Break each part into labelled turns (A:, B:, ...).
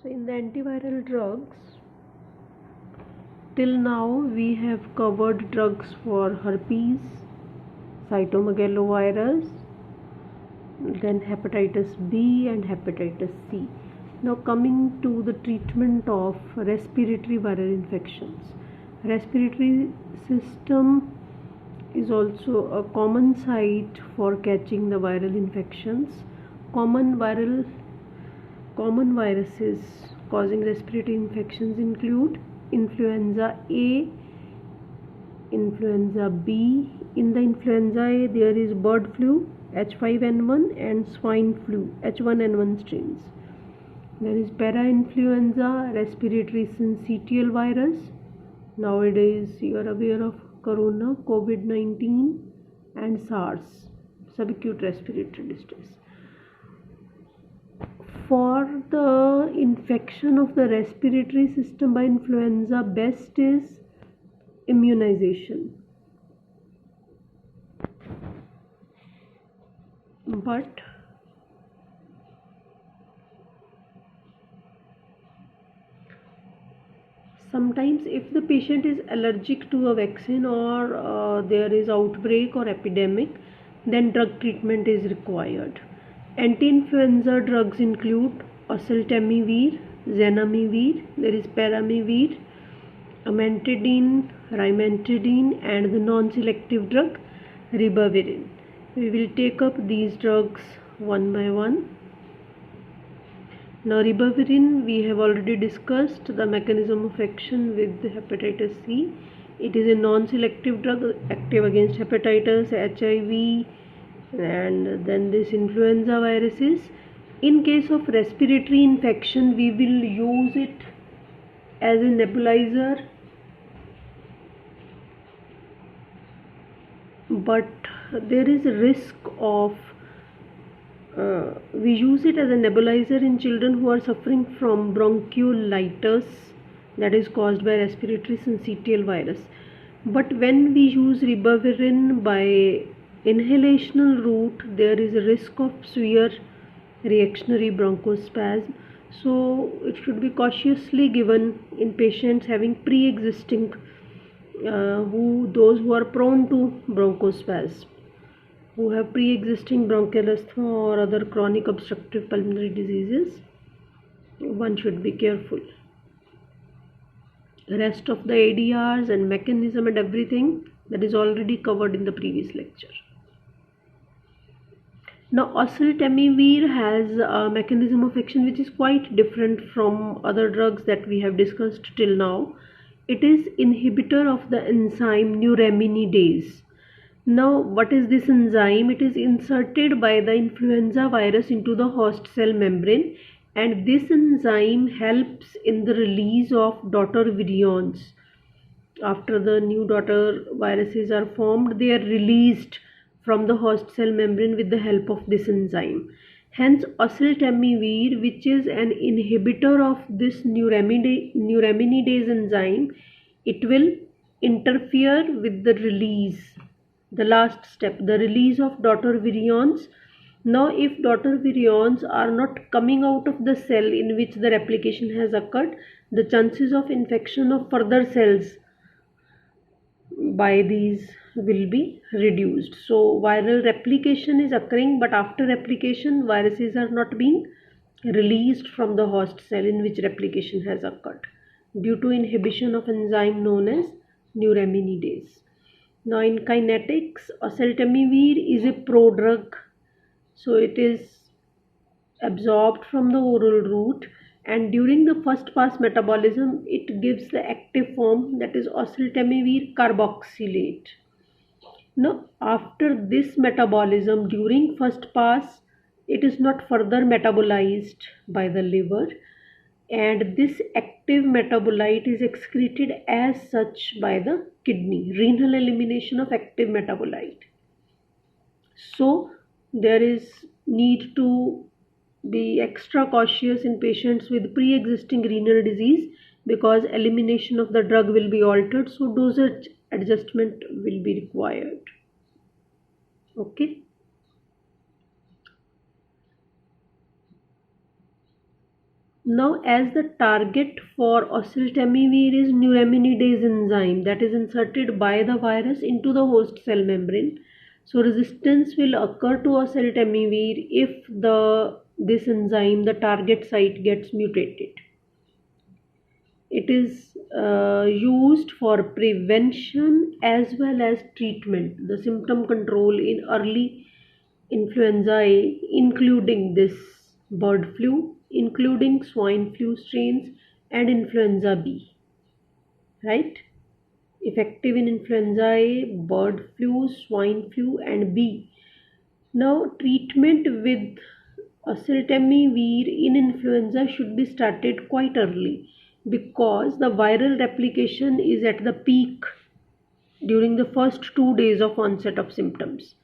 A: So in the antiviral drugs, till now we have covered drugs for herpes, cytomegalovirus, then hepatitis B and hepatitis C. Now coming to the treatment of respiratory viral infections. Respiratory system is also a common site for catching the viral infections. Common viruses causing respiratory infections include influenza A, influenza B. In the influenza A, there is bird flu H5N1 and swine flu H1N1 strains. There is parainfluenza, respiratory syncytial virus. Nowadays, you are aware of corona, COVID-19 and SARS, subacute respiratory distress. For the infection of the respiratory system by influenza, best is immunization. But sometimes if the patient is allergic to a vaccine or there is outbreak or epidemic, then drug treatment is required. Anti-influenza drugs include oseltamivir, zanamivir, there is peramivir, amantadine, rimantadine, and the non-selective drug ribavirin. We will take up these drugs one by one. Now ribavirin, we have already discussed the mechanism of action with hepatitis C. It is a non-selective drug active against hepatitis, HIV, and then this influenza viruses. In case of respiratory infection, we will use it as a nebulizer, but there is a risk of we use it as a nebulizer in children who are suffering from bronchiolitis, that is caused by respiratory syncytial virus. But when we use ribavirin by inhalational route, there is a risk of severe reactionary bronchospasm. So it should be cautiously given in patients having pre-existing those who are prone to bronchospasm, who have pre-existing bronchial asthma or other chronic obstructive pulmonary diseases. One should be careful. The rest of the ADRs and mechanism and everything, that is already covered in the previous lecture. Now oseltamivir has a mechanism of action which is quite different from other drugs that we have discussed till now. It is inhibitor of the enzyme neuraminidase. Now what is this enzyme? It is inserted by the influenza virus into the host cell membrane, and this enzyme helps in the release of daughter virions. After the new daughter viruses are formed, they are released from the host cell membrane with the help of this enzyme. Hence oseltamivir, which is an inhibitor of this neuraminidase enzyme, it will interfere with the release, the last step, the release of daughter virions. Now if daughter virions are not coming out of the cell in which the replication has occurred, the chances of infection of further cells by these will be reduced. So viral replication is occurring, but after replication viruses are not being released from the host cell in which replication has occurred due to inhibition of enzyme known as neuraminidase. Now in kinetics, oseltamivir is a prodrug, so it is absorbed from the oral route, and during the first pass metabolism it gives the active form, that is oseltamivir carboxylate. Now after this metabolism, during first pass, it is not further metabolized by the liver, and this active metabolite is excreted as such by the kidney, renal elimination of active metabolite. So there is need to be extra cautious in patients with pre-existing renal disease, because elimination of the drug will be altered, so dosage adjustment will be required. Okay. Now, as the target for oseltamivir is neuraminidase enzyme that is inserted by the virus into the host cell membrane, so resistance will occur to oseltamivir if this enzyme, the target site, gets mutated. It is used for prevention as well as treatment, the symptom control in early influenza A, including this bird flu, including swine flu strains and influenza B, right? Effective in influenza A, bird flu, swine flu, and B. Now, treatment with oseltamivir in influenza should be started quite early because the viral replication is at the peak during the first 2 days of onset of symptoms.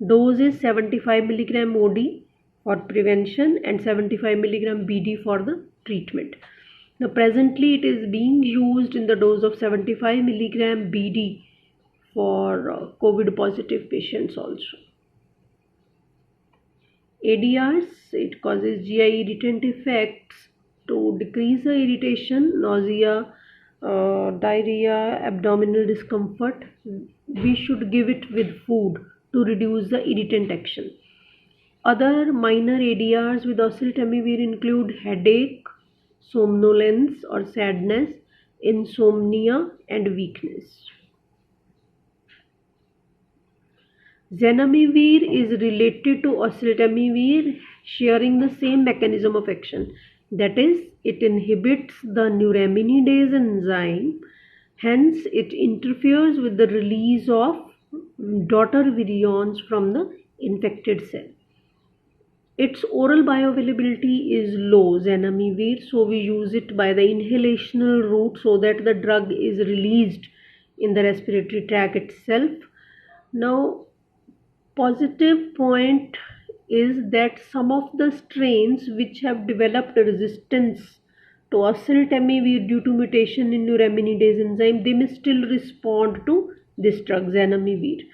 A: Dose is 75 mg OD for prevention and 75 mg BD for the treatment. Now presently it is being used in the dose of 75 mg BD for COVID positive patients also. ADRs, it causes GI irritant effects to decrease the irritation, nausea, diarrhea, abdominal discomfort. We should give it with food to reduce the irritant action. Other minor ADRs with oseltamivir include headache, somnolence or sadness, insomnia, and weakness. Zanamivir is related to oseltamivir, sharing the same mechanism of action. That is, it inhibits the neuraminidase enzyme, hence it interferes with the release of daughter virions from the infected cell. Its oral bioavailability is low, zanamivir, so we use it by the inhalational route so that the drug is released in the respiratory tract itself. Now, positive point is that some of the strains which have developed resistance to oseltamivir due to mutation in neuraminidase enzyme, they may still respond to this drug zanamivir.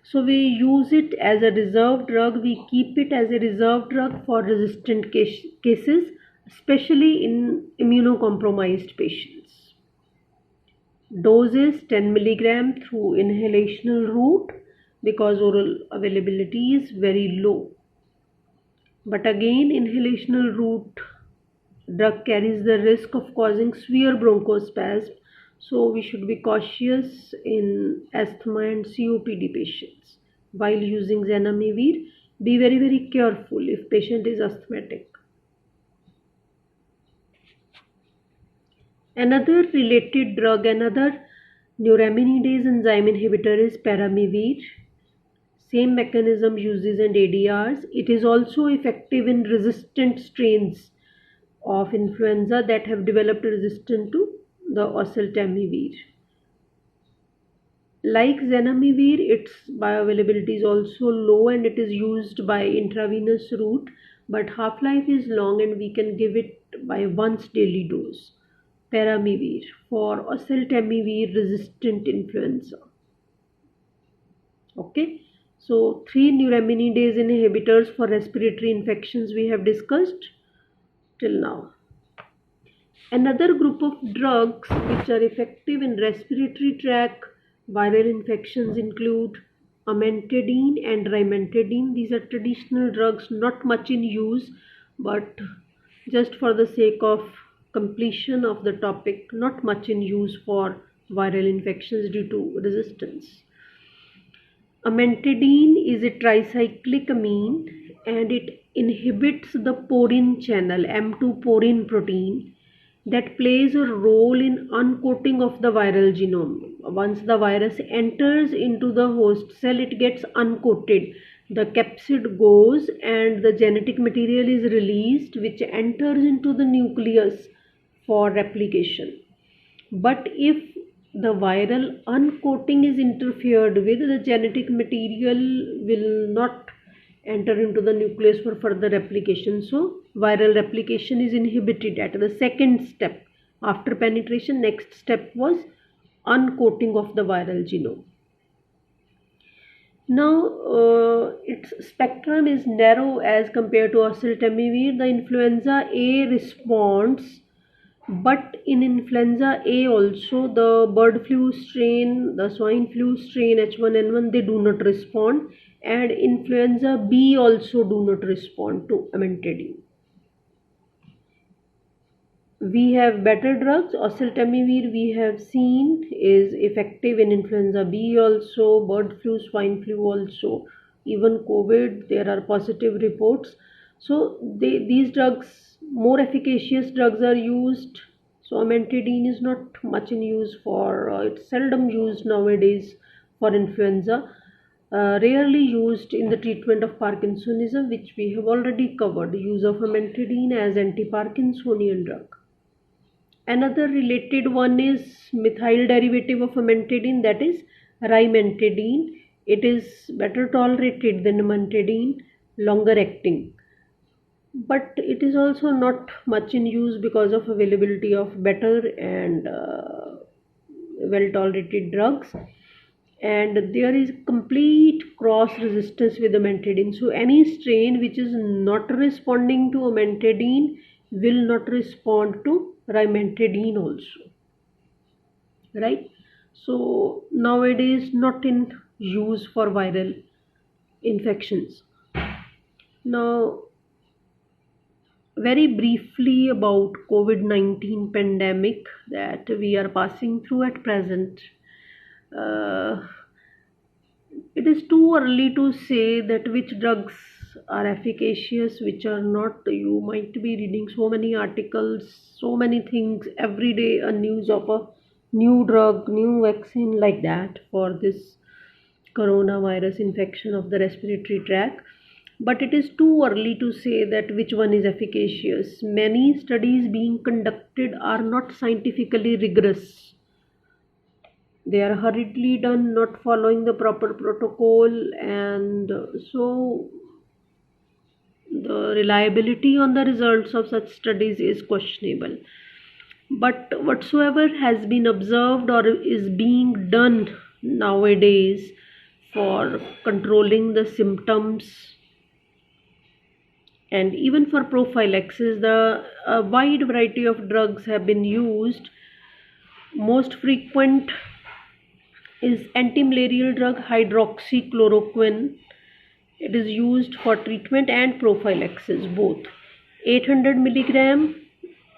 A: So we use it as a reserve drug. We keep it as a reserve drug for resistant cases, especially in immunocompromised patients. Doses 10 mg through inhalational route because oral availability is very low. But again, inhalational route drug carries the risk of causing severe bronchospasm, so we should be cautious in asthma and COPD patients. While using zanamivir, be very careful if patient is asthmatic. Another related drug, another neuraminidase enzyme inhibitor is peramivir. Same mechanism uses in ADRs. It is also effective in resistant strains of influenza that have developed resistance to the oseltamivir. Like zanamivir, its bioavailability is also low and it is used by intravenous route, but half-life is long and we can give it by once daily dose. Peramivir for oseltamivir resistant influenza. Okay, so 3 neuraminidase inhibitors for respiratory infections we have discussed till now. Another group of drugs which are effective in respiratory tract viral infections include amantadine and rimantadine. These are traditional drugs, not much in use, but just for the sake of completion of the topic, not much in use for viral infections due to resistance. Amantadine is a tricyclic amine and it inhibits the porin channel, M2 porin protein, that plays a role in uncoating of the viral genome. Once the virus enters into the host cell, it gets uncoated. The capsid goes and the genetic material is released, which enters into the nucleus for replication. But if the viral uncoating is interfered with, the genetic material will not enter into the nucleus for further replication. So viral replication is inhibited at the second step. After penetration, next step was uncoating of the viral genome. Now, its spectrum is narrow as compared to oseltamivir. The influenza A responds, but in influenza A also the bird flu strain, the swine flu strain H1N1, they do not respond, and influenza B also do not respond to amantadine. We have better drugs. Oseltamivir we have seen is effective in influenza B also, bird flu, swine flu also, even COVID. There are positive reports. So these drugs, more efficacious drugs are used. So amantadine is not much in use for. It's seldom used nowadays for influenza. Rarely used in the treatment of Parkinsonism, which we have already covered. Use of amantadine as anti-Parkinsonian drug. Another related one is methyl derivative of amantadine, that is rimantadine. It is better tolerated than amantadine, longer acting. But it is also not much in use because of availability of better and well tolerated drugs. And there is complete cross resistance with amantadine. So any strain which is not responding to amantadine will not respond to rimantadine also, right? So nowadays not in use for viral infections. Now, very briefly about COVID-19 pandemic that we are passing through at present. uh, it is too early to say that which drugs are efficacious, which are not. You might be reading so many articles, so many things every day, a news of a new drug, new vaccine, like that for this coronavirus infection of the respiratory tract. But it is too early to say that which one is efficacious. Many studies being conducted are not scientifically rigorous. They are hurriedly done, not following the proper protocol, and so the reliability on the results of such studies is questionable. But whatsoever has been observed or is being done nowadays for controlling the symptoms and even for prophylaxis, the a wide variety of drugs have been used. Most frequent is anti-malarial drug hydroxychloroquine. It is used for treatment and prophylaxis both. 800 milligram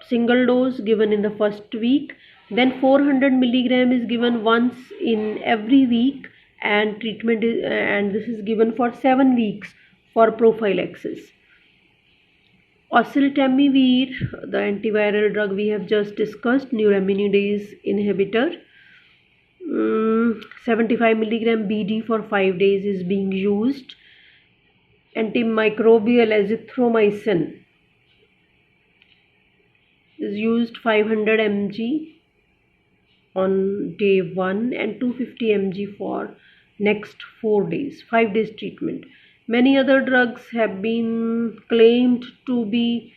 A: single dose given in the first week, then 400 milligram is given once in every week, and and this is given for 7 weeks for prophylaxis. Oseltamivir, the antiviral drug we have just discussed, neuraminidase inhibitor, 75 milligram BD for 5 days is being used. Antimicrobial azithromycin is used 500 mg on day 1 and 250 mg for next 4 days, 5 days treatment. Many other drugs have been claimed to be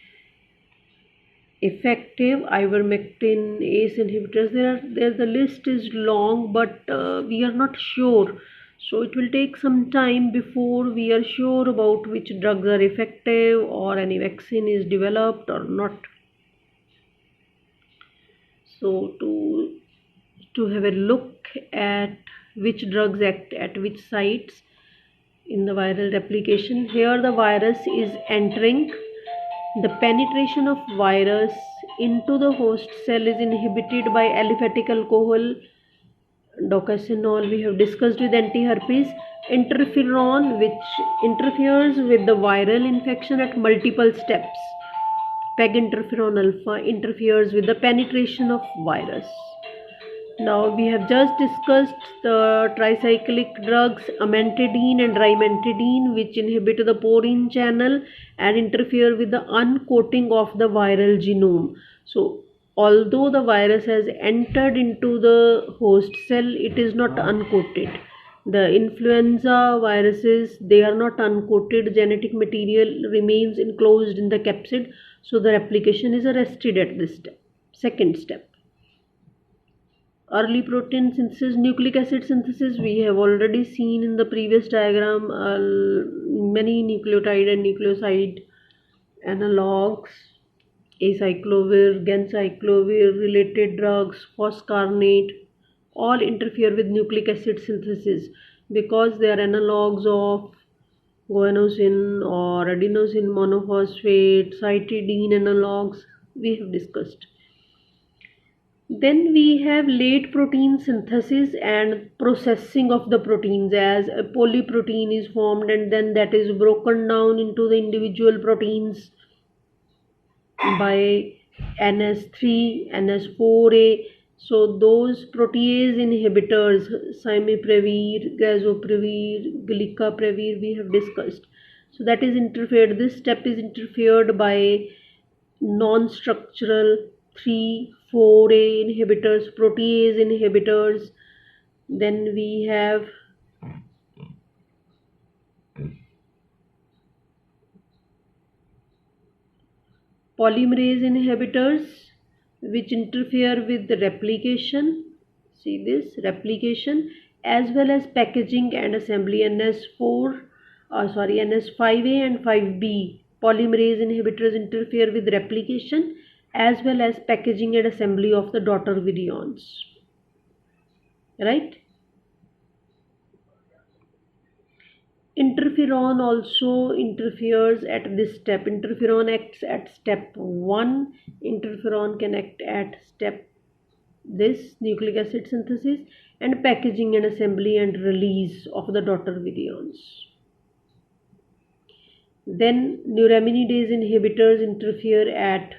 A: effective. Ivermectin, ACE inhibitors, there the list is long, but we are not sure. So it will take some time before we are sure about which drugs are effective or any vaccine is developed or not. So to have a look at which drugs act at which sites in the viral replication, here the virus is entering. The penetration of virus into the host cell is inhibited by aliphatic alcohol, docasenol. We have discussed with antiherpes. Interferon, which interferes with the viral infection at multiple steps. Peg interferon alpha interferes with the penetration of virus. Now we have just discussed the tricyclic drugs amantadine and rimantadine, which inhibit the porine channel and interfere with the uncoating of the viral genome. So although the virus has entered into the host cell, it is not uncoated. The influenza viruses, they are not uncoated. Genetic material remains enclosed in the capsid, so the replication is arrested at this step. Second step. Early protein synthesis, nucleic acid synthesis, we have already seen in the previous diagram many nucleotide and nucleoside analogues, acyclovir, ganciclovir, related drugs, phoscarnate, all interfere with nucleic acid synthesis because they are analogues of guanosine or adenosine monophosphate, cytidine analogues we have discussed. Then we have late protein synthesis and processing of the proteins, as a polyprotein is formed and then that is broken down into the individual proteins by NS3, NS4A. So those protease inhibitors, simipravir, gazopravir, glycapravir, we have discussed. So that is interfered. This step is interfered by non-structural 3,4A inhibitors, protease inhibitors. Then we have polymerase inhibitors which interfere with the replication. See this replication as well as packaging and assembly. NS5A and 5B polymerase inhibitors interfere with replication as well as packaging and assembly of the daughter virions. Right? Interferon also interferes at this step. Interferon acts at step 1. Interferon can act at step this nucleic acid synthesis and packaging and assembly and release of the daughter virions. Then neuraminidase inhibitors interfere at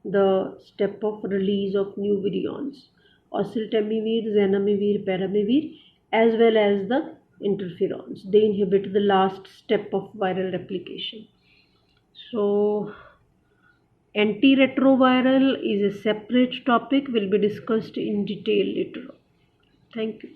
A: the step of release of new virions. Oseltamivir, zanamivir, peramivir as well as the interferons. They inhibit the last step of viral replication. So antiretroviral is a separate topic, will be discussed in detail later on. Thank you.